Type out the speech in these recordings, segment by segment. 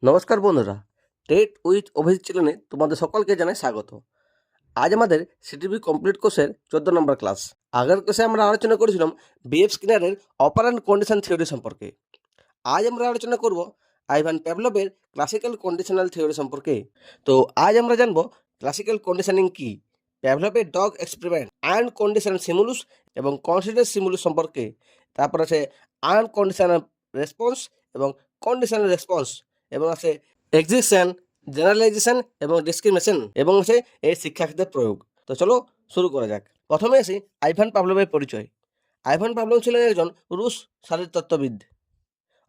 নমস্কার বন্ধুরা, TET with Abhijit চ্যানেলে তোমাদের সকলকে জানাই স্বাগত। আজ আমাদের সিটিভি কমপ্লিট কোর্সের 14 নম্বর ক্লাস। আগের ক্লাসে আমরা আলোচনা করেছিলাম বিএফ স্কিনারের অপারেন্ট কন্ডিশন থিওরি সম্পর্কে। আজ আমরা আলোচনা করব আইভান প্যাভলভের ক্লাসিক্যাল কন্ডিশনাল থিওরি সম্পর্কে। তো আজ আমরা জানব ক্লাসিক্যাল কন্ডিশনিং কি, প্যাভলভের ডগ এক্সপেরিমেন্ট, আনকন্ডিশনাল সিমুলুস এবং কনসিডার সিমুলুস সম্পর্কে। তারপর আছে আনকন্ডিশনাল রেসপন্স এবং কন্ডিশনাল রেসপন্স, এবং আছে এক্সিস্টেন্স, জেনারেলাইজেশন এবং ডিসক্রিমিনেশন, এবং আছে এই শিক্ষাক্ষেত্রে প্রয়োগ। তো চলো শুরু করা যাক। প্রথমে আসি আইভান পাভলভের পরিচয়। আইভান পাভলভ ছিলেন একজন রুশ শারীরতত্ত্ববিদ,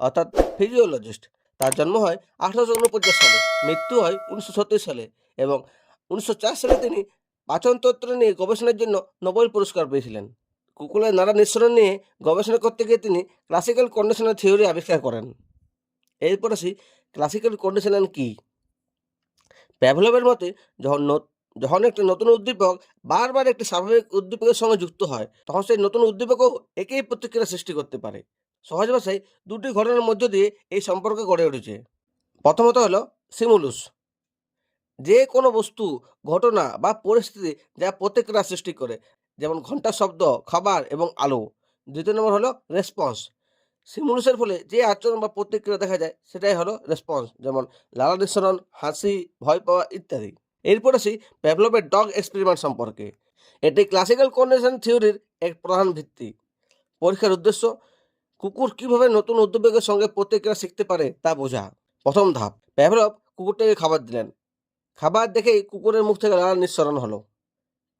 অর্থাৎ ফিজিওলজিস্ট। তার জন্ম হয় 1849 সালে, মৃত্যু হয় 1936 সালে, এবং 1904 সালে তিনি পাচনতন্ত্র নিয়ে গবেষণার জন্য নোবেল পুরস্কার পেয়েছিলেন। কুকুরের নাড়া নিঃসরণ নিয়ে গবেষণা করতে গিয়ে তিনি ক্লাসিক্যাল কন্ডিশনাল থিওরি আবিষ্কার করেন। এরপর আসি ক্লাসিক্যাল কন্ডিশনাল কি। প্যাভলভের মতে যখন একটি নতুন উদ্দীপক বারবার একটি স্বাভাবিক উদ্দীপকের সঙ্গে যুক্ত হয়, তখন সেই নতুন উদ্দীপকও একই প্রতিক্রিয়া সৃষ্টি করতে পারে। সহজ ভাষায় দুটি ঘটনার মধ্য দিয়ে এই সম্পর্ক গড়ে উঠেছে। প্রথমত হলো সিমুলুস, যে কোনো বস্তু, ঘটনা বা পরিস্থিতি যা প্রতিক্রিয়া সৃষ্টি করে, যেমন ঘন্টার শব্দ, খাবার এবং আলো। দ্বিতীয় নম্বর হলো রেসপন্স, সিমুলুসের ফলে যে আচরণ বা প্রতিক্রিয়া দেখা যায় সেটাই হলো রেসপন্স, যেমন লালা নিঃসরণ, হাসি, ভয় পাওয়া ইত্যাদি। এরপর আসি প্যাভলভের ডগ এক্সপেরিমেন্ট সম্পর্কে। এটি ক্লাসিক্যাল কন্ডিশন থিওরির এক প্রধান ভিত্তি। পরীক্ষার উদ্দেশ্য কুকুর কিভাবে নতুন উদ্দীপকের সঙ্গে প্রতিক্রিয়া শিখতে পারে তা বোঝা। প্রথম ধাপ, প্যাভলভ কুকুরটাকে খাবার দিলেন। খাবার দেখেই কুকুরের মুখ থেকে লালা নিঃসরণ হলো।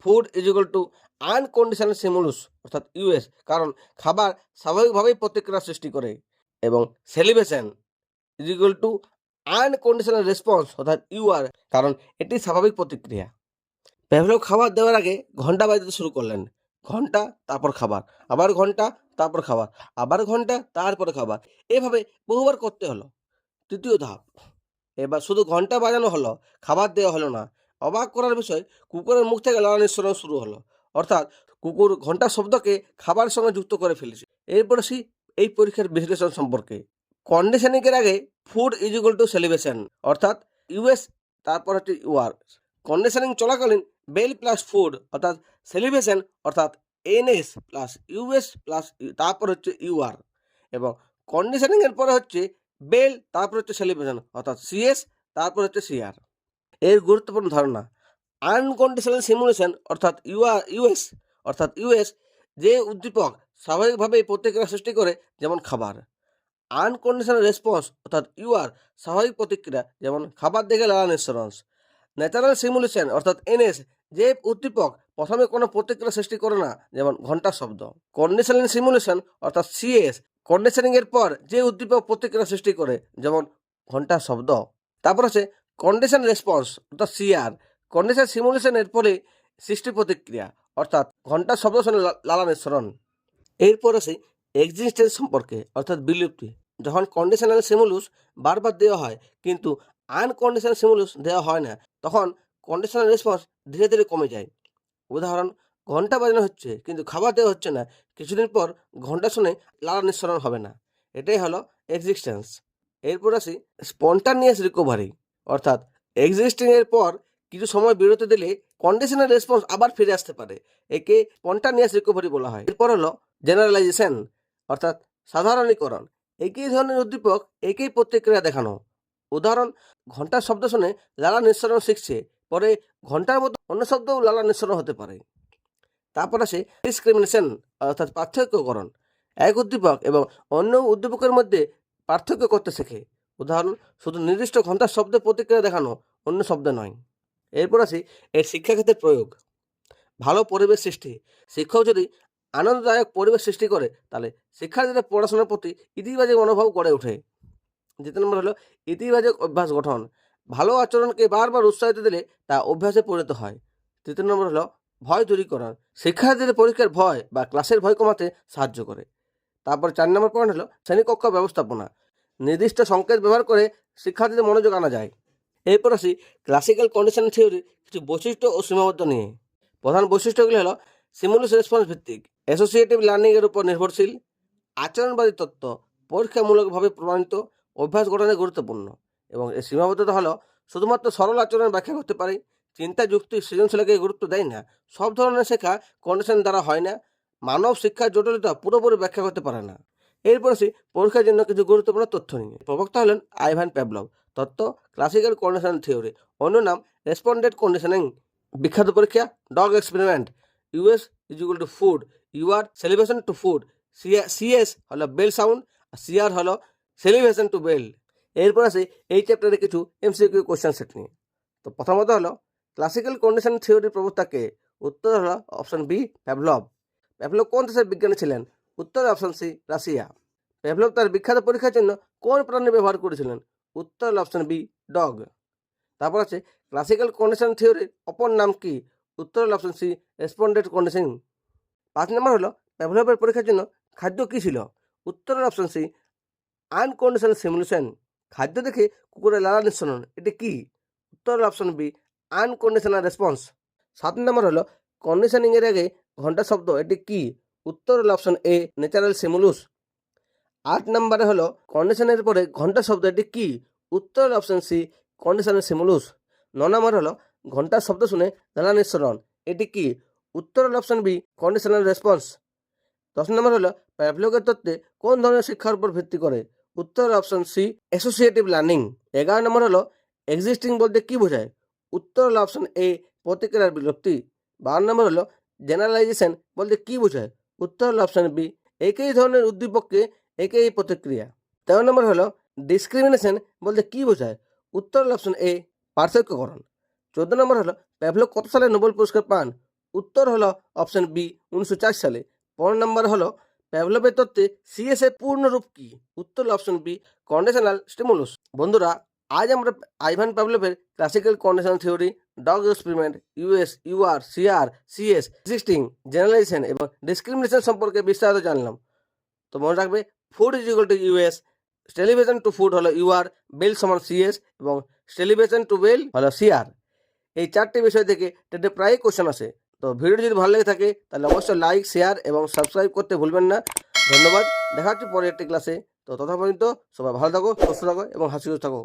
Food is equal to unconditional stimulus, অর্থাৎ ইউএস, কারণ খাবার স্বাভাবিকভাবেই প্রতিক্রিয়া সৃষ্টি করে। এবং salivation is equal to unconditional response, অর্থাৎ ইউআর, কারণ এটি স্বাভাবিক প্রতিক্রিয়া। প্যাভলভ খাবার দেওয়ার আগে ঘন্টা বাজাতে শুরু করলেন। ঘন্টা, তারপর খাবার, আবার ঘন্টা, তারপর খাবার, আবার ঘন্টা, তারপরে খাবার। এভাবে বহুবার করতে হলো। তৃতীয় ধাপ, এবার শুধু ঘন্টা বাজানো হলো, খাবার দেওয়া হলো না। অবাক করার বিষয়, কুকুরের মুখ থেকে লালা নিঃসরণ শুরু হলো, অর্থাৎ কুকুর ঘন্টার শব্দকে খাবারের সঙ্গে যুক্ত করে ফেলেছে। এরপর আসি এই পরীক্ষার বিশ্লেষণ সম্পর্কে। কন্ডিশনিংয়ের আগে food is equal two celebration, অর্থাৎ ইউএস, তারপর হচ্ছে ইউআর। কন্ডিশনিং চলাকালীন বেল প্লাস ফুড, অর্থাৎ সেলিব্রেশন, অর্থাৎ এনএস প্লাস ইউএস প্লাস তারপর হচ্ছে ইউআর। এবং কন্ডিশনিংয়ের পরে হচ্ছে বেল, তারপর হচ্ছে সেলিব্রেশন, অর্থাৎ সিএস, তারপর হচ্ছে সিআর। এর গুরুত্বপূর্ণ ধারণা, আনকন্ডিশনাল সিমুলেশন, অর্থাৎ ইউএস, যে উদ্দীপক স্বাভাবিকভাবেই প্রতিক্রিয়া সৃষ্টি করে, যেমন খাবার। আনকন্ডিশনাল রেসপন্স, অর্থাৎ ইউআর, স্বাভাবিক প্রতিক্রিয়া, যেমন খাবার দেখে লালা নিঃসরণ। ন্যাচারাল সিমুলেশন, অর্থাৎ এনএস, যে উদ্দীপক প্রথমে কোনো প্রতিক্রিয়া সৃষ্টি করে না, যেমন ঘন্টার শব্দ। কন্ডিশনাল সিমুলেশন, অর্থাৎ সিএস, কন্ডিশনিং এর পর যে উদ্দীপক প্রতিক্রিয়া সৃষ্টি করে, যেমন ঘন্টার শব্দ। তারপর আছে কন্ডিশন রেসপন্স, অর্থাৎ সিআর, কন্ডিশন সিমুলেশনের ফলে সৃষ্টি প্রতিক্রিয়া, অর্থাৎ ঘন্টার শব্দ শুনে লালা নিঃসরণ। এরপর আছে এক্সিস্টেন্স সম্পর্কে, অর্থাৎ বিলুপ্তি। যখন কন্ডিশনাল সিমুলুস বারবার দেওয়া হয় কিন্তু আনকন্ডিশনাল সিমুলুস দেওয়া হয় না, তখন কন্ডিশনাল রেসপন্স ধীরে ধীরে কমে যায়। উদাহরণ, ঘন্টা বাজানো হচ্ছে কিন্তু খাবার দেওয়া হচ্ছে না, কিছুদিন পর ঘন্টা শুনে লালা নিঃসরণ হবে না। এটাই হলো এক্সিস্টেন্স। এরপর আসি স্পন্টানিয়াস রিকভারি, অর্থাৎ এক্সিস্টিং এর পর কিছু সময় বিরতি দিলে কন্ডিশনাল রেসপন্স আবার ফিরে আসতে পারে। একে স্পন্টানিয়াস রিকভারি বলা হয়। এরপর হলো জেনারেলাইজেশন, অর্থাৎ সাধারণীকরণ। একই ধরনের উদ্দীপক একই প্রতিক্রিয়া দেখানো। উদাহরণ, ঘন্টার শব্দ শুনে লালা নিঃসরণ শিখছে, পরে ঘন্টার মতো অন্য শব্দও লালা নিঃসরণ হতে পারে। তারপর আসে ডিসক্রিমিনেশন, অর্থাৎ পার্থক্যকরণ। এক উদ্দীপক এবং অন্য উদ্দীপকের মধ্যে পার্থক্য করতে শেখে। উদাহরণ, শুধু নির্দিষ্ট ঘন্টার শব্দে প্রতিক্রিয়া দেখানো, অন্য শব্দে নয়। এরপর আসি এর শিক্ষাক্ষেত্রে প্রয়োগ। ভালো পরিবেশ সৃষ্টি, শিক্ষক যদি আনন্দদায়ক পরিবেশ সৃষ্টি করে, তাহলে শিক্ষার্থীদের পড়াশোনার প্রতি ইতিবাচক মনোভাব গড়ে ওঠে। দ্বিতীয় নম্বর হলো ইতিবাচক অভ্যাস গঠন, ভালো আচরণকে বারবার উৎসাহিত দিলে তা অভ্যাসে পরিণত হয়। তৃতীয় নম্বর হলো ভয় দূরীকরণ, শিক্ষার্থীদের পরীক্ষার ভয় বা ক্লাসের ভয় কমাতে সাহায্য করে। তারপর 4 নম্বর পয়েন্ট হলো শ্রেণীকক্ষ ব্যবস্থাপনা, নির্দিষ্ট সংকেত ব্যবহার করে শিক্ষার্থীদের মনোযোগ আনা যায়। এরপর আসি ক্লাসিক্যাল কন্ডিশন থিওরির কিছু বৈশিষ্ট্য ও সীমাবদ্ধ নিয়ে। প্রধান বৈশিষ্ট্যগুলি হলো সিমুলাস রেসপন্স ভিত্তিক, অ্যাসোসিয়েটিভ লার্নিং এর উপর নির্ভরশীল, আচরণবাদী তত্ত্ব, পরীক্ষামূলকভাবে প্রমাণিত, অভ্যাস গঠনে গুরুত্বপূর্ণ। এবং এর সীমাবদ্ধতা হলো শুধুমাত্র সরল আচরণ ব্যাখ্যা করতে পারে, চিন্তা, যুক্তি, সৃজনশীলকে গুরুত্ব দেয় না। সব ধরনের শেখা কন্ডিশন দ্বারা হয় না। মানব শিক্ষার জটিলতা পুরোপুরি ব্যাখ্যা করতে পারে না। এরপর আসি পরীক্ষার জন্য কিছু গুরুত্বপূর্ণ তথ্য নিয়ে। প্রবক্তা হলেন আইভান প্যাভলভ। তত্ত্ব ক্লাসিক্যাল কন্ডিশন থিওরি, অন্য নাম রেসপন্ডেন্ট কন্ডিশনিং। বিখ্যাত পরীক্ষা dog experiment. US is equal to food, UR salivation to food. CS হলো বেল সাউন্ড, আর সিআর হলো সেলিব্রেশন টু বেল। এরপর আসি এই চ্যাপ্টারে কিছু এমসিকিউ কোশ্চেন সেট নিয়ে। তো প্রথমত হলো ক্লাসিক্যাল কন্ডিশন থিওরির প্রবক্তাকে? উত্তর হলো অপশন বি, প্যাভলভ। প্যাভলভ কোন দেশের বিজ্ঞানী ছিলেন? উত্তর অপশন সি, রাশিয়া। প্যাভলভ তার বিখ্যাত পরীক্ষার জন্য কোন প্রাণী ব্যবহার করেছিলেন? উত্তর অপশন বি, ডগ। তারপর আছে ক্লাসিক্যাল কন্ডিশন থিওরির অপর নাম কি? উত্তর অপশন সি, রেসপন্ডেন্ট কন্ডিশনিং। 5 নম্বর হলো প্যাভলভের পরীক্ষার জন্য খাদ্য কী ছিল? উত্তর অপশন সি, আনকন্ডিশনাল সিমুলেশন। খাদ্য দেখে কুকুরের লালা নিঃসরণ, এটি কি? উত্তর অপশন বি, আনকন্ডিশনাল রেসপন্স। 7 নম্বর হলো কন্ডিশনিং এর আগে ঘন্টা শব্দ, এটি কি? উত্তর হলো অপশন এ, ন্যাচারাল সিমুলুস। 8 নম্বরে হলো কন্ডিশনের পরে ঘন্টা শব্দ, এটি কি? উত্তর অপশন সি, কন্ডিশনাল সিমুলুস। 9 নম্বর হলো ঘন্টার শব্দ শুনে লালা নিঃসরণ, এটি কি? উত্তর হলো অপশন বি, কন্ডিশনাল রেসপন্স। 10 নম্বর হলো প্যাভলভের তত্ত্বে কোন ধরনের শিক্ষার উপর ভিত্তি করে? উত্তর অপশন সি, অ্যাসোসিয়েটিভ লার্নিং। 11 নম্বর হলো এক্সিস্টিং বলতে কি বোঝায়? উত্তর হলো অপশন এ, প্রতিক্রিয়ার বিলুপ্তি। 12 নম্বর হলো জেনারেলাইজেশন বলতে কি বোঝায়? উত্তর হলো অপশন বি, একই ধরনের উদ্দীপককে একই প্রতিক্রিয়া। 13 নম্বর হলো ডিসক্রিমিনেশন বলতে কি বোঝায়? উত্তর হলো অপশন এ, পার্থক্যকরণ। 14 নম্বর হলো প্যাভলভ কত সালে নোবেল পুরস্কার পান? উত্তর হলো অপশন বি, 1904 সালে। 15 নম্বর হলো প্যাভলভের তত্ত্বে সিএস এর পূর্ণ রূপ কি? উত্তর হলো অপশন বি, কন্ডিশনাল স্টিমুলুস। বন্ধুরা, আজ আমরা আইভান প্যাভলভের classical condition theory, dog experiment, US, UR, CR, CS, existing, generalization এবং ডিসক্রিমিনেশন সম্পর্কে বিস্তারিত জানলাম। তো মনে রাখবে, food is equal to US, salivation to food হলো ইউআর, বেল সমান সিএস এবং সেলিব্রেশন টু বেল হলো সিআর। এই 4টি বিষয় থেকে টেটে প্রায় কোশ্চেন আসে। তো ভিডিওটি যদি ভালো লেগে থাকে তাহলে অবশ্যই লাইক, শেয়ার এবং সাবস্ক্রাইব করতে ভুলবেন না। ধন্যবাদ। দেখা হচ্ছে পরের একটি ক্লাসে। তো তথা পর্যন্ত সবাই ভালো থাকো, সুস্থ থাকো এবং হাসি খুশি থাকো।